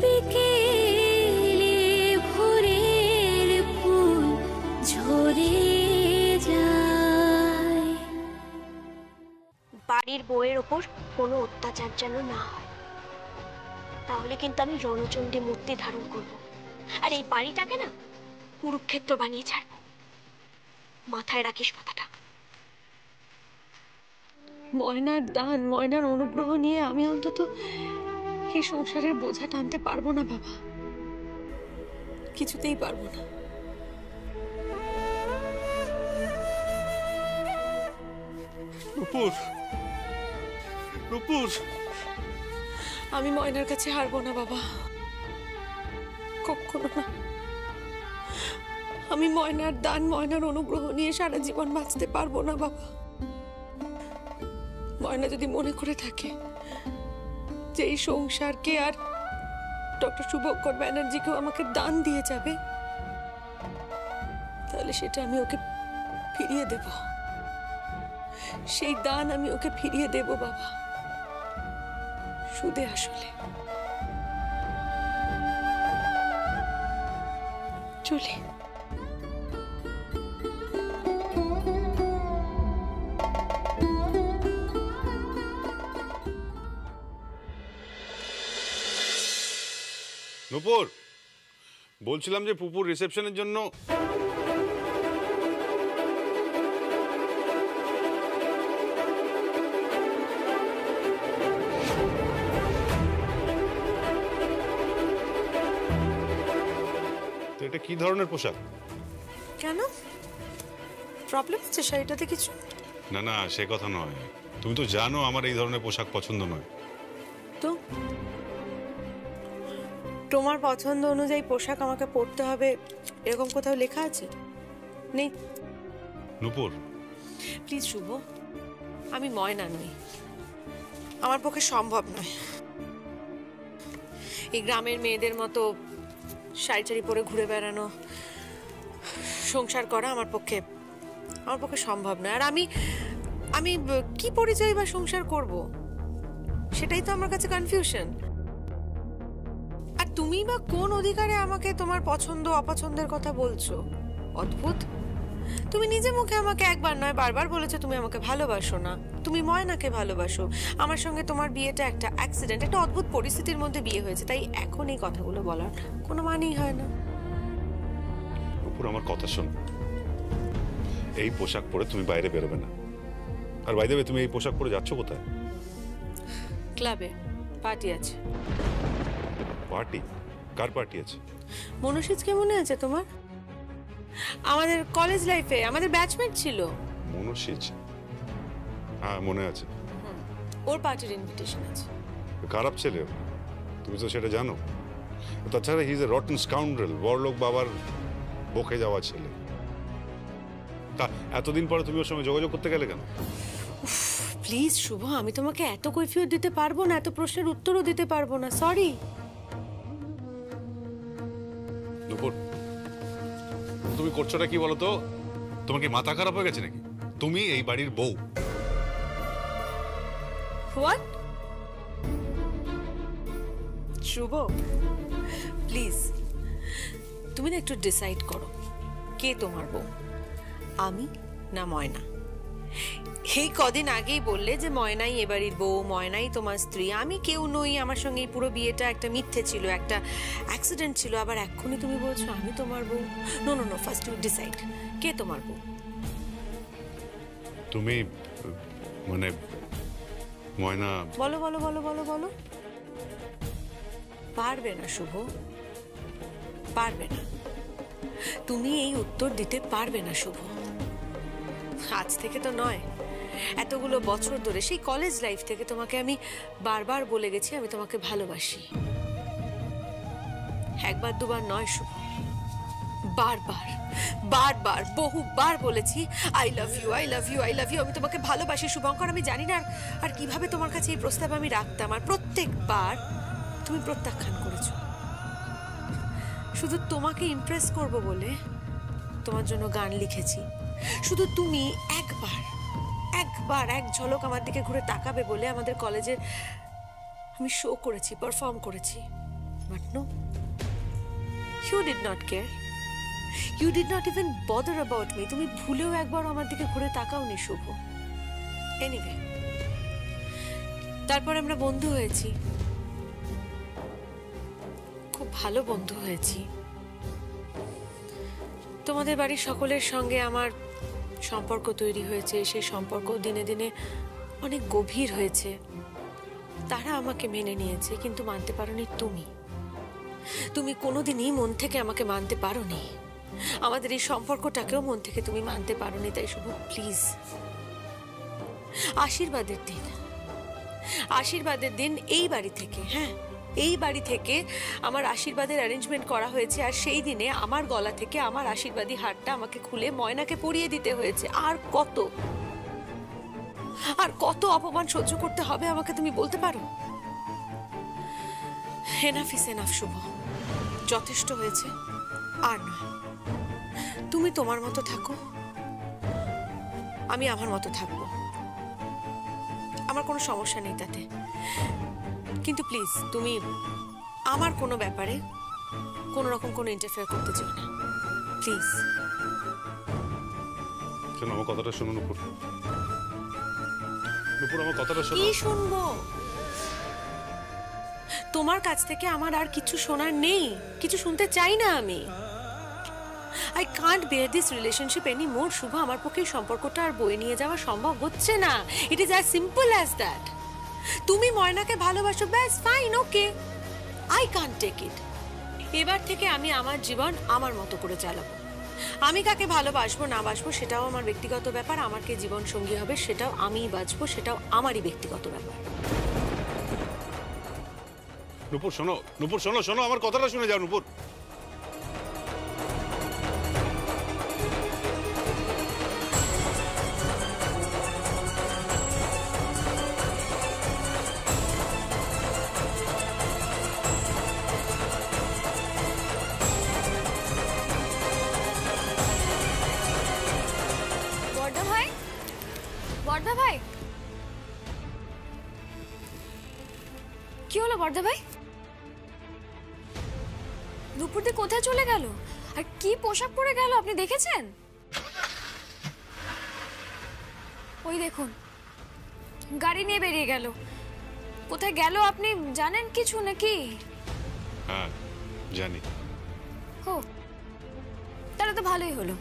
বিকেলে ভোরের ফুল ঝরে যায়। বাড়ির বউয়ের ওপর কোনো অত্যাচার যেন না হয়, তাহলে কিন্তু আমি রণচণ্ডী মূর্তি ধারণ করব, আর এই বাড়িটাকে না কুরুক্ষেত্র বানিয়ে ছাড়ব। মাথায় রাখিস কথাটা। ময়নার দান, ময়নার অনুগ্রহ নিয়ে আমি অন্তত এই সংসারের বোঝা টানতে পারবো না বাবা, কিছুতেই পারবো না। নূপুর, নূপুর, আমি ময়নার কাছে হারবো না বাবা, কখনো না। আমি ময়নার দান, ময়নার অনুগ্রহ নিয়ে সারা জীবন বাঁচতে পারবো না বাবা। ময়না যদি মনে করে থাকে যে এই সংসারকে আর ডক্টর শুভঙ্কর ব্যানার্জিকেও আমাকে দান দিয়ে যাবে, তাহলে সেটা আমি ওকে ফিরিয়ে দেব। সেই দান আমি ওকে ফিরিয়ে দেব বাবা, সুদে আসলে। চলি। নূপুর, বলছিলাম যে পুপুর রিসেপশনের জন্য তো এটা কি ধরনের পোশাক? কেন, প্রবলেম আছে শাড়িটাতে কিছু? না না, সে কথা নয়। তুমি তো জানো আমার এই ধরনের পোশাক পছন্দ নয়। তো তোমার পছন্দ অনুযায়ী পোশাক আমাকে পরতে হবে এরকম কোথাও লেখা আছে? নেই। নূপুর প্লিজ শুভ, আমি ময়না নই, আমার পক্ষে সম্ভব নয় এই গ্রামের মেয়েদের মতো শাড়ি টাড়ি পরে ঘুরে বেড়ানো, সংসার করা আমার পক্ষে সম্ভব নয়। আর আমি আমি কি পরিচয় বা সংসার করব, সেটাই তো আমার কাছে কনফিউশন। আর তুমি বা কোন অধিকারে আমাকে তোমার পছন্দ অপছন্দের কথা বলছো? অদ্ভুত। তুমি নিজে মুখে আমাকে একবার নয় বারবার বলেছো তুমি আমাকে ভালোবাসো না, তুমি ময়নাকে ভালোবাসো। আমার সঙ্গে তোমার বিয়েটা একটা অ্যাক্সিডেন্ট, একটা অদ্ভুত পরিস্থিতির মধ্যে বিয়ে হয়েছে, তাই এখন এই কথাগুলো বলার কোনো মানেই হয় না। নূপুর, আমার কথা শোনো। এই পোশাক পরে তুমি বাইরে বেরোবে না। আর বাই দ্য ওয়ে, তুমি এই পোশাক পরে যাচ্ছ কোথায়? ক্লাবে পার্টি আছে। পার্টি? কার পার্টি আছে? মনুষিজকে মনে আছে তোমার? আমাদের কলেজ লাইফে আমাদের ব্যাচমেট ছিল। মনুষিজ? হ্যাঁ, মনে আছে। ওর পার্টির ইনভিটেশন আছে। খারাপ ছেলে, তুমি তো সেটা জানো। তাছাড়া he is a rotten scoundrel, বড়লোক বাবার বকে যাওয়া ছেলে। তা এতদিন পরে তুমি ওর সঙ্গে যোগাযোগ করতে গেলে কেন? প্লিজ শুভ, আমি তোমাকে এত কৈফিয়ত দিতে পারবো না, এত প্রশ্নের উত্তরও দিতে পারবো না, সরি। নূপুর, তুমি করছোটা কি বলো তো? তোমার কি মাথা খারাপ হয়ে গেছে নাকি? তুমি এই বাড়ির বউ। হোয়াট? শুভ প্লিজ, তুমি না একটু ডিসাইড করো কে তোমার বউ, আমি না ময়না? এই কদিন আগেই বললে যে ময়নাই এবাড়ির বউ, ময়নাই তোমার স্ত্রী। আমি কেউ নই, আমার সঙ্গে এই পুরো বিয়েটা একটা মিথ্যে ছিল, একটা অ্যাক্সিডেন্ট ছিল। আবার এক্ষুনি তুমি বলছো আমি তোমার বউ। No no no, first you decide কে তোমার বউ। তুমি মানে ময়না। বলো বলো বলো বলো বলো। পারবে না শুভ, পারবে না। তুমি এই উত্তর দিতে পারবে না শুভ। আজ থেকে তো নয়, এতগুলো বছর ধরে, সেই কলেজ লাইফ থেকে তোমাকে আমি বারবার বলে গেছি আমি তোমাকে ভালোবাসি। একবার দুবার নয় শুভ, বারবার বারবার বহুবার বলেছি I love you, I love you, I love you. আমি তোমাকে ভালোবাসি শুভঙ্কর। আমি জানি না আর কিভাবে তোমার কাছে এই প্রস্তাব আমি রাখতাম, আর প্রত্যেকবার তুমি প্রত্যাখ্যান করেছো। শুধু তোমাকে ইমপ্রেস করব বলে তোমার জন্য গান লিখেছি। শুধু তুমি একবার একবার এক ঝলক আমার দিকে ঘুরে তাকাবে বলে আমাদের কলেজে আমি শো করেছি, পারফর্ম করেছি। But no, you did not care. You did not even bother about me. তুমি ভুলেও একবার আমার দিকে ঘুরে তাকাওনি শুভ। এনিওয়ে, তারপর আমরা বন্ধু হয়েছি, খুব ভালো বন্ধু হয়েছি। তোমাদের বাড়ির সকলের সঙ্গে আমার সম্পর্ক তৈরি হয়েছে, সেই সম্পর্ক দিনে দিনে অনেক গভীর হয়েছে। তারা আমাকে মেনে নিয়েছে, কিন্তু মানতে পারোনি তুমি। তুমি কোনোদিনই মন থেকে আমাকে মানতে পারোনি, আমাদের এই সম্পর্কটাকেও মন থেকে তুমি মানতে পারোনি। তাই শুভ, প্লিজ, আশীর্বাদের দিন এই বাড়ি থেকে, হ্যাঁ এই বাড়ি থেকে আমার আশীর্বাদের অ্যারেঞ্জমেন্ট করা হয়েছে, আর সেই দিনে আমার গলা থেকে আমার আশীর্বাদী হারটা আমাকে খুলে ময়নাকে পরিয়ে দিতে হয়েছে। আর কত অপমান সহ্য করতে হবে আমাকে, তুমি বলতে পারো? এনাফ ইজ এনাফ শুভ, যথেষ্ট হয়েছে, আর নয়। তুমি তোমার মতো থাকো, আমি আমার মতো থাকবো, আমার কোনো সমস্যা নেই তাতে। কিন্তু প্লিজ তুমি আমার কোনো ব্যাপারে কোনো রকম কোনো ইন্টারফেয়ার করতে চাও না, প্লিজ। শোনো আমার কথাটা, শোনো নুপুর। নুপুর আমার কথাটা শোনো। কি শুনবো? তোমার কাছ থেকে আমার আর কিছু শোনার নেই, কিছু শুনতে চাই না আমি। I can't bear this relationship anymore, শুভ। আমার পক্ষে এই সম্পর্কটা আর বয়ে নিয়ে যাওয়া সম্ভব হচ্ছে না। It is as simple as that. তুমি ময়নাকে ভালোবাসো, ব্যাস, fine, okay, I can't take it. এবার থেকে আমি আমার জীবন আমার মতো করে চালাবো। আমি কাকে ভালোবাসবো না বাসবো সেটাও আমার ব্যক্তিগত ব্যাপার, আমার কে জীবন সঙ্গী হবে সেটাও আমিই বাঁচবো, সেটাও আমারই ব্যক্তিগত ব্যাপার। নুপুর শোনো, নুপুর শোনো, শোনো আমার কথাটা শুনে যাও নুপুর। বর্ধা ভাই, কি হলো বর্ধা ভাই? দুপুর দিয়ে কোথায় চলে গেল? আর কি পোশাক পরে গেল আপনি দেখেছেন? ওই দেখুন, গাড়ি নিয়ে বেরিয়ে গেল। কোথায় গেল আপনি জানেন কিছু নাকি? হ্যাঁ জানি। ও, তাহলে তো ভালোই হলো।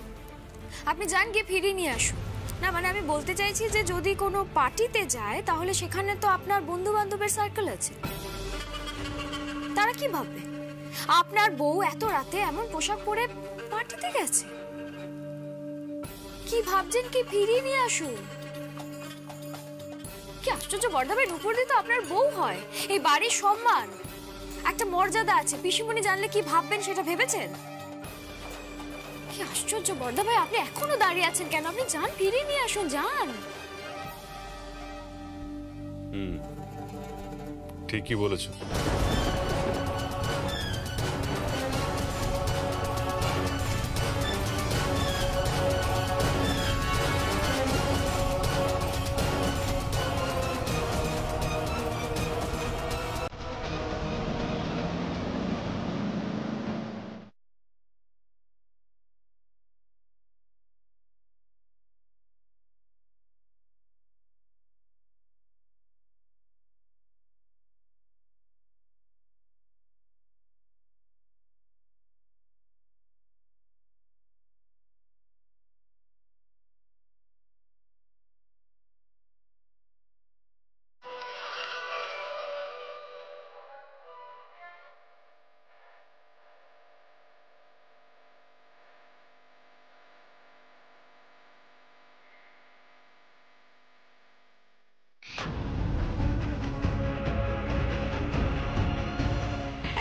আপনি যান, গিয়ে ফিরিয়ে নিয়ে আসুন। না মানে আমি বলতে চাইছি যে যদি কোনো পার্টিতে যায় তাহলে সেখানে তো আপনার বন্ধু বান্ধবের সার্কেল আছে, তারা কি ভাববে? আপনার বউ এত রাতে এমন পোশাক পরে পার্টিতে গেছে, কি ভাবছেন? কি ফিরিয়ে নিয়ে আসুন। কি আশ্চর্য বর্ধা ভাই, নুপুরদি তো আপনার বউ হয়, এই বাড়ির সম্মান, একটা মর্যাদা আছে। পিসিমণি জানলে কি ভাববেন সেটা ভেবেছেন? কি আশ্চর্য বর্ধা ভাই, আপনি এখনো দাঁড়িয়ে আছেন কেন? আপনি যান, ফিরিয়ে নিয়ে আসুন, যান। ঠিকই বলেছো।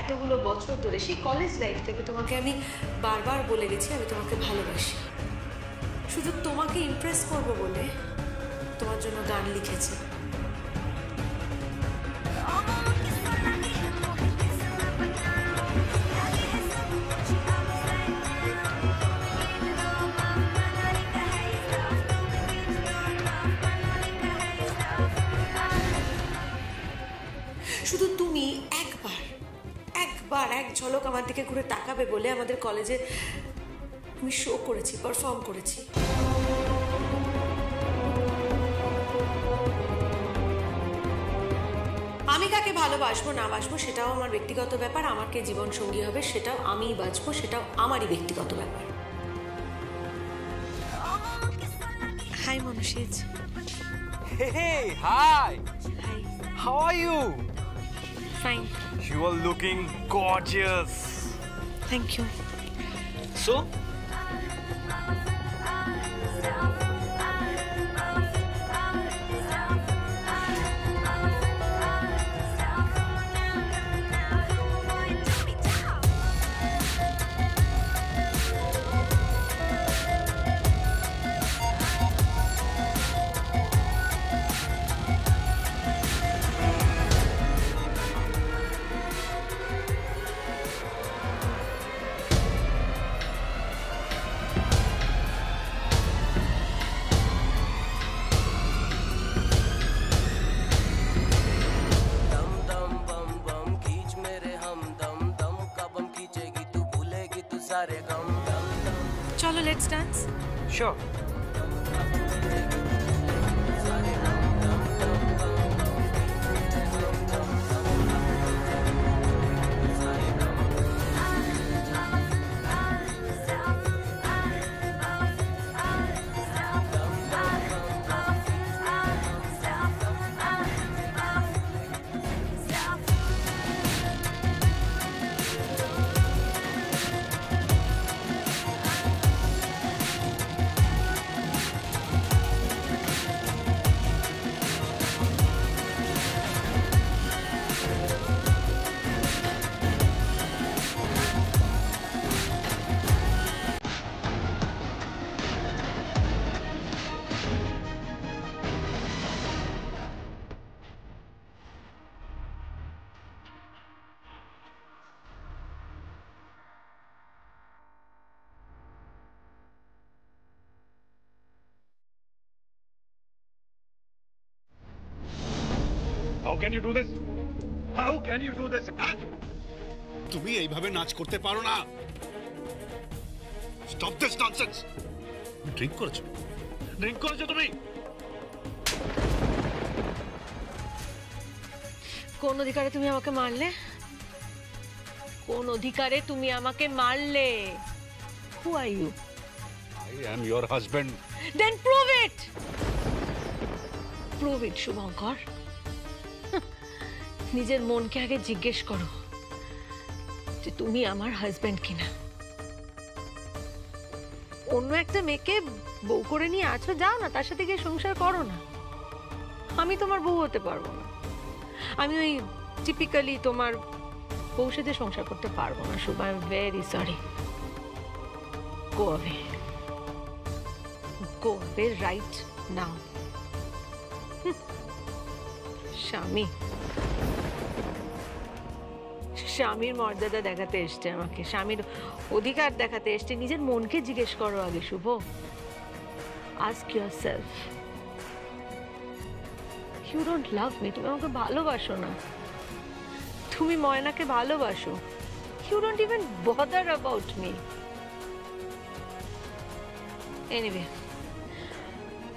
এতগুলো বছর ধরে, সেই কলেজ লাইফ থেকে তোমাকে আমি বারবার বলে গেছি আমি তোমাকে ভালোবাসি। শুধু তোমাকে ইমপ্রেস করব বলে তোমার জন্য গান লিখেছি। শুধু তুমি একবার একবার এক ঝলক আমার দিকে ঘুরে তাকাবে বলে আমাদের কলেজে আমি শো করেছি, পারফর্ম করেছি। আমি কাকে ভালোবাসবো না বাসবো সেটাও আমার ব্যক্তিগত ব্যাপার, আমার কে জীবন সঙ্গী হবে সেটাও আমিই বাঁচবো, সেটাও আমারই ব্যক্তিগত ব্যাপার। হাই মনুষেজ। Hey, hi. Hi. How are you? Fine, You are looking gorgeous. Thank you. So, दम दम बम बम खींच मेरे हम दम दम का बम खींचेगी तू भूलेगी तू सारे गम दम दम চলো let's dance. sure. How can you do this? How can you do this? তুমি এইভাবে নাচ করতে পারো না। Stop this nonsense. ড্রিঙ্ক করেছো? ড্রিঙ্ক করেছো তুমি? কোন অধিকারে তুমি আমাকে মারলে? কোন অধিকারে তুমি আমাকে মারলে? Who are you? I am your husband. Then prove it! Prove it, Shubhankar. নিজের মনকে আগে জিজ্ঞেস করো যে তুমি আমার হাজবেন্ড কিনা। অন্য একটা মেয়েকে বউ করে নিয়ে আছো, যাও না তার সাথে গিয়ে সংসার করো না। আমি তোমার বউ হতে পারবো না। আমি ওই টিপিক্যালি তোমার বউ সাথে সংসার করতে পারবো না Shubh. I am very sorry. Go away, go away right now. স্বামী, স্বামীর মর্যাদা দেখাতে এসছে আমাকে, স্বামীর অধিকার দেখাতে এসছে। নিজের মনকে জিজ্ঞেস করো আগে Shubh. Ask yourself, you don't love me. তুমি আমাকে ভালোবাসো না। তুমি ময়নাকে ভালোবাসো। You don't even bother about me. Anyway,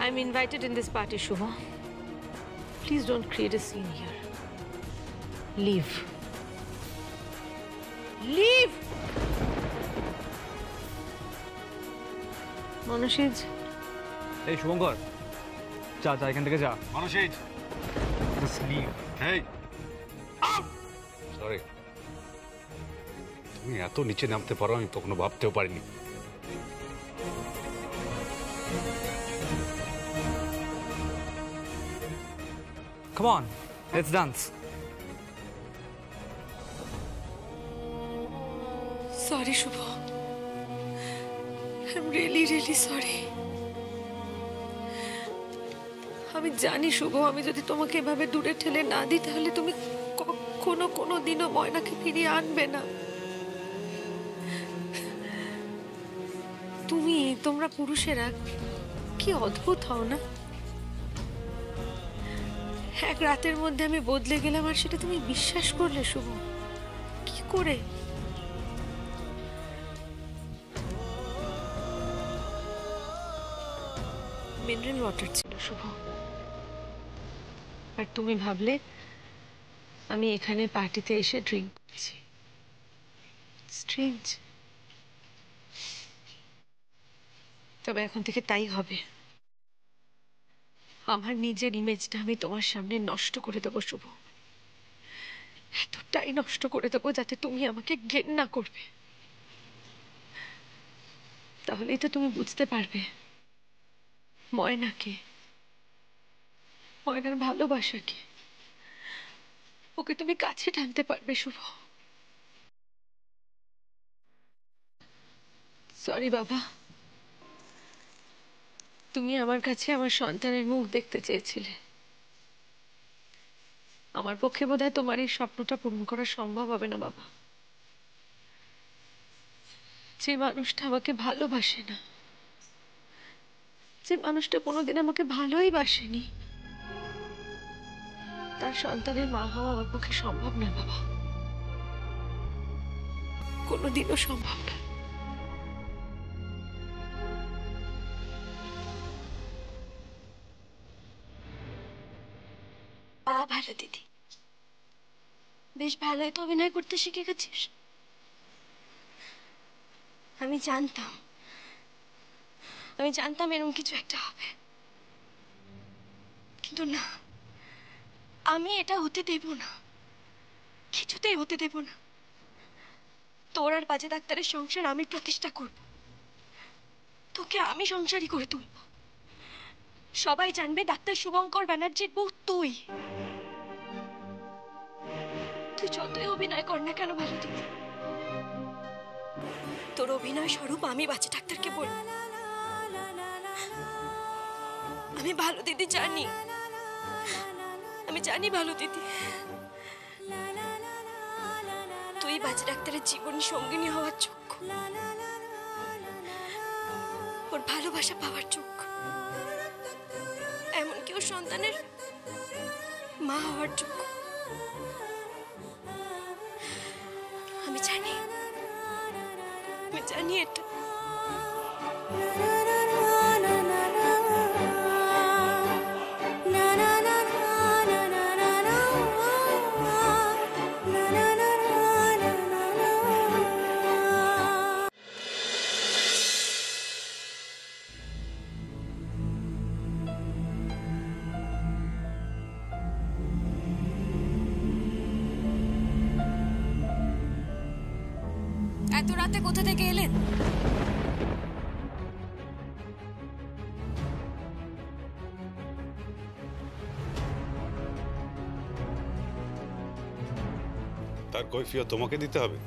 I am invited in this party Shubh. Please don't create a scene here. Leave. Leave! মনুষীজ, এই শুভঙ্কর, যা যা এখান থেকে যা। মানসিক, Just leave. এই সরি। তুমি এত নিচে নামতে পারো আমি কখনো ভাবতেও পারিনি। Come on, let's dance. Sorry Shubho. I am really really sorry. আমি জানি শুভ, আমি যদি তোমাকে এভাবে দূরে ঠেলে না দিই তাহলে তুমি কখনো কোনো দিনও ময়নাকে ফিরিয়ে আনবে না। তোমরা পুরুষেরা কি অদ্ভুত হও না। এক রাতের মধ্যে আমি বদলে গেলাম আর সেটা তুমি বিশ্বাস করলে শুভ। কি করে? মিনারেল ওয়াটার ছিল শুভ, আর তুমি ভাবলে আমি এখানে পার্টিতে এসে ড্রিঙ্ক করছি। স্ট্রেঞ্জ, তবে এখন থেকে তাই হবে। আমার নিজের ইমেজটা আমি তোমার সামনে নষ্ট করে দেবো শুভ, এতটাই নষ্ট করে দেবো যাতে তুমি আমাকে ঘেন্না করবে। তাহলেই তো তুমি বুঝতে পারবে ময়নাকে, ময়নার ভালোবাসাকে, ওকে তুমি কাছে টানতে পারবে শুভ। সরি বাবা, তুমি আমার কাছে আমার সন্তানের মুখ দেখতে চেয়েছিলে। আমার পক্ষে বোধহয় তোমার এই স্বপ্নটা পূরণ করা সম্ভব হবে না বাবা। যে মানুষটা আমাকে ভালোবাসে না, যে মানুষটা কোনোদিন আমাকে ভালোই বাসেনি, তার সন্তানের মা হওয়া আমার পক্ষে সম্ভব না বাবা, কোনোদিনও সম্ভব না। ভালো দিদি, বেশ ভালোই তো অভিনয় করতে শিখে গেছিস। আমি জানতাম এরকম কিছু একটা হবে, কিন্তু না, আমি এটা হতে দেব না, কিছুতেই হতে দেব না। তোর আর বাজে ডাক্তারের সংসার আমি প্রতিষ্ঠা করব, তোকে আমি সংসারী করে তুলব। সবাই জানবে ডাক্তার শুভঙ্কর ব্যানার্জির বউ তুই। তুই যতই অভিনয় কর না কেন ভালো দিদি, তোর অভিনয় স্বরূপ আমি বাজে ডাক্তারকে বলব। আমি ভালো দিদি জানি, আমি জানি ভালো দিদি, তুই বাজে ডাক্তারের জীবনী সঙ্গিনী হওয়ার যোগ্য, ওর ভালোবাসা পাওয়ার যোগ্য, এমনকি ওর সন্তানের মা হওয়ার যোগ্য। আমি জানি এটা। এত রাতে কোথা থেকে এলেন? তার কৈফিয়ত তোমাকে দিতে হবে।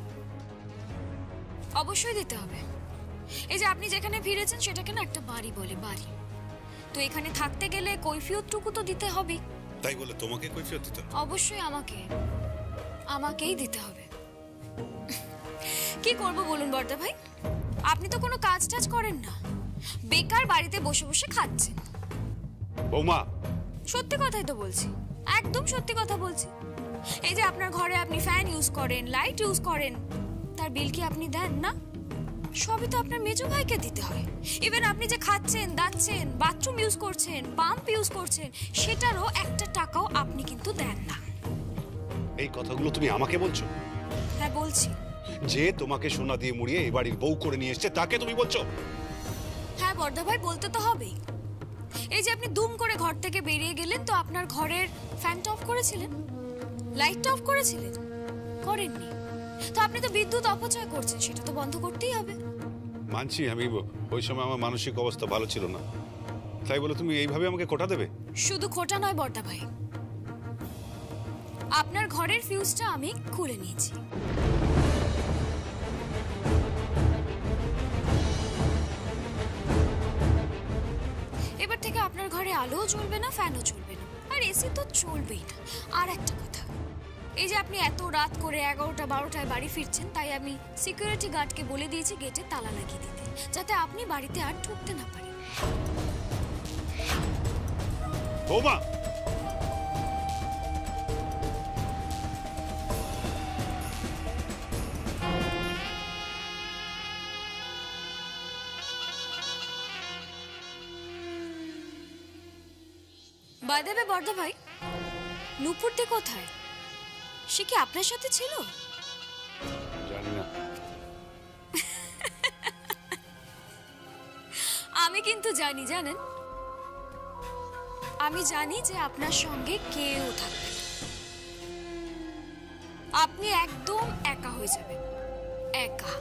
অবশ্যই দিতে হবে। এই যে আপনি যেখানে ফিরেছেন সেটাকে না একটা বাড়ি বলে, বাড়ি। তো এখানে থাকতে গেলে কৈফিয়তটুকু তো দিতে হবে। তাই বলে তোমাকে কৈফিয়ত দিতে হবে? অবশ্যই আমাকেই দিতে হবে। কি করব বলুন বর্দা ভাই, আপনি তো কোনো কাজ টাজ করেন না, বেকার বাড়িতে বসে বসে খাচ্ছেন। বৌমা, সত্যি কথাই তো বলছি, একদম সত্যি কথা বলছি। এই যে আপনার ঘরে আপনি ফ্যান ইউজ করেন, লাইট ইউজ করেন, তার বিল কি আপনি দেন না? সবই তো আপনার মেজো ভাইকে দিতে হয়। ইভেন আপনি যে খাচ্ছেন, দাচ্ছেন, বাথরুম ইউজ করছেন, পাম্প ইউজ করছেন, সেটারও একটা টাকাও আপনি কিন্তু দেন না। এই কথাগুলো তুমি আমাকে বলছো? হ্যাঁ বলছি। যে তোমাকে সোনা দিয়ে মুড়িয়ে এই বাড়ির বউ করে নিয়ে এসেছে তাকে তুমি বলছো? হ্যাঁ বর্দা ভাই, বলতে তো হবেই। এই যে আপনি দুম করে ঘর থেকে বেরিয়ে গেলেন, তো আপনার ঘরের ফ্যানটা অফ করেছিলেন, লাইটটা অফ করেছিলেন? করেননি। তো আপনি তো বিদ্যুৎ অপচয় করছেন, সেটা তো বন্ধ করতেই হবে। মানছি, আমি ওই সময় আমার মানসিক অবস্থা ভালো ছিল না, তাই বলে তুমি এইভাবে আমাকে খোটা দেবে? শুধু খোটা নয় বর্দা ভাই, আপনার ঘরের ফিউজটা আমি খুলে নিয়েছি। এবার থেকে আপনার ঘরে আলোও জ্বলবে না, ফ্যানও চলবে না, আর এসি তো চলবেই না। আর একটা কথা, এই যে আপনি এত রাত করে 11টা 12টায় বাড়ি ফিরছেন, তাই আমি সিকিউরিটি গার্ডকে বলে দিয়েছি গেটে তালা লাগিয়ে দিতে, যাতে আপনি বাড়িতে আর ঢুকতে না পারেন। বৌমা, বাই দ্য ওয়ে বর্দা ভাই, নূপুরটি কোথায়? সে কি আপনার সাথে ছিল? জানি না। আমি কিন্তু জানি, জানেন, আমি জানি যে আপনার সঙ্গে কেউ থাকবে না। আপনি একদম একা হয়ে যাবেন, একা।